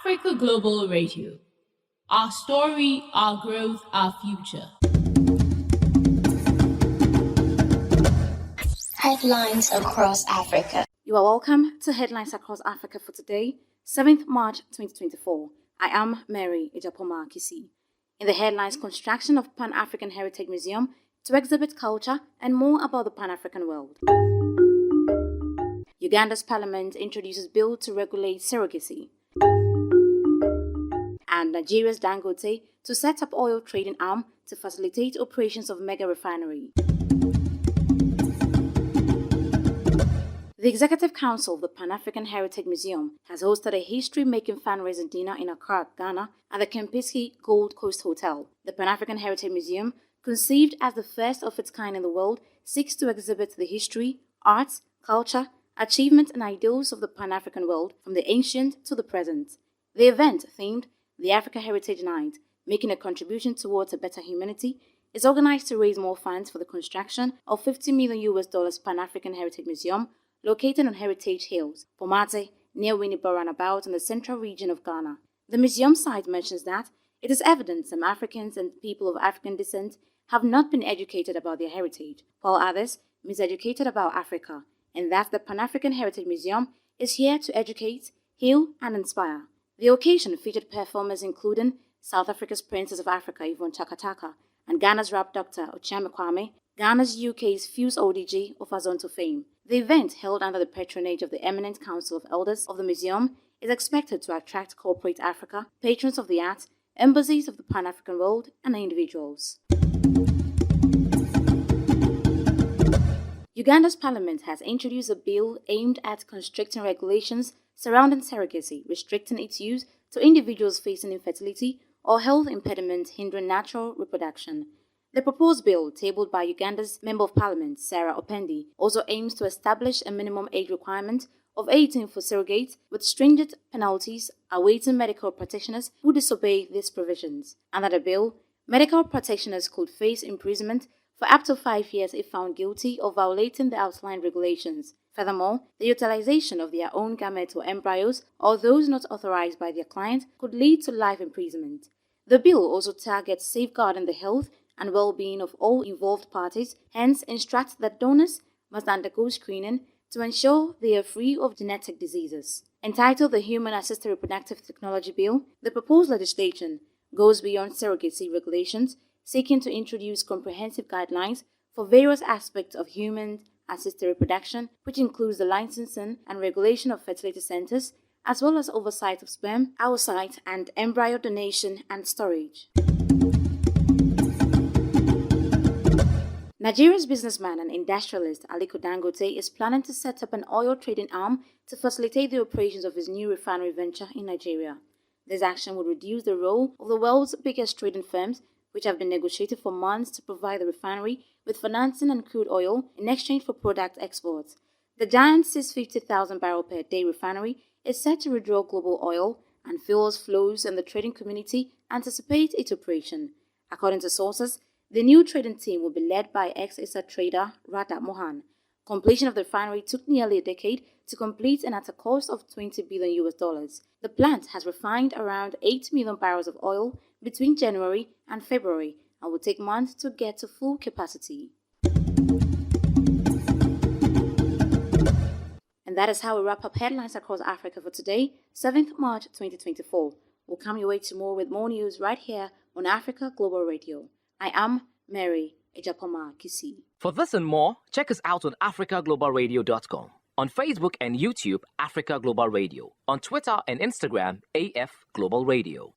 Africa Global Radio. Our story, our growth, our future. Headlines across Africa. You are welcome to Headlines Across Africa for today, 7th March 2024. I am Mary Agyepomah-Kissi. In the headlines, construction of Pan-African Heritage Museum to exhibit culture and more about the Pan-African world. Uganda's parliament introduces bill to regulate surrogacy. And Nigeria's Dangote to set up oil trading arm to facilitate operations of mega refinery. The Executive Council of the Pan-African Heritage Museum has hosted a history-making fundraising dinner in Accra, Ghana at the Kempinski Gold Coast Hotel. The Pan-African Heritage Museum, conceived as the first of its kind in the world, seeks to exhibit the history, arts, culture, achievements and ideals of the Pan-African world from the ancient to the present. The event, themed the Africa Heritage Night, making a contribution towards a better humanity, is organized to raise more funds for the construction of $50 million Pan-African Heritage Museum located on Heritage Hills, Pomate, near Winnipeg Roundabout in the central region of Ghana. The museum site mentions that it is evident some Africans and people of African descent have not been educated about their heritage, while others miseducated about Africa, and that the Pan-African Heritage Museum is here to educate, heal, and inspire. The occasion featured performers including South Africa's Princess of Africa, Yvonne Chakataka, and Ghana's rap doctor, Ochame Kwame, Ghana's UK's Fuse ODG of Azonto fame. The event, held under the patronage of the eminent Council of Elders of the Museum, is expected to attract corporate Africa, patrons of the arts, embassies of the Pan-African world, and individuals. Uganda's parliament has introduced a bill aimed at constricting regulations surrounding surrogacy, restricting its use to individuals facing infertility or health impediments hindering natural reproduction. The proposed bill, tabled by Uganda's Member of Parliament, Sarah Opendi, also aims to establish a minimum age requirement of 18 for surrogates, with stringent penalties awaiting medical practitioners who disobey these provisions. Under the bill, medical practitioners could face imprisonment for up to 5 years if found guilty of violating the outlined regulations. Furthermore, the utilization of their own gametes or embryos, or those not authorized by their client, could lead to life imprisonment. The bill also targets safeguarding the health and well-being of all involved parties, hence instructs that donors must undergo screening to ensure they are free of genetic diseases. Entitled the Human Assisted Reproductive Technology Bill, the proposed legislation goes beyond surrogacy regulations, seeking to introduce comprehensive guidelines for various aspects of human assisted reproduction, which includes the licensing and regulation of fertility centers, as well as oversight of sperm, oocyte, and embryo donation and storage. Nigeria's businessman and industrialist Aliko Dangote is planning to set up an oil trading arm to facilitate the operations of his new refinery venture in Nigeria. This action would reduce the role of the world's biggest trading firms, which have been negotiated for months to provide the refinery with financing and crude oil in exchange for product exports. The giant 650,000 barrel per day refinery is set to withdraw global oil and fuels flows, and the trading community anticipate its operation. According to sources, the new trading team will be led by ex-ISA trader Radha Mohan. Completion of the refinery took nearly a decade to complete and at a cost of $20 billion. The plant has refined around 8 million barrels of oil between January and February and will take months to get to full capacity. And that is how we wrap up Headlines Across Africa for today, 7th March 2024. We'll come your way tomorrow with more news right here on Africa Global Radio. I am Mary Agyepomah-Kissi. For this and more, check us out on africaglobalradio.com. On Facebook and YouTube, Africa Global Radio. On Twitter and Instagram, AF Global Radio.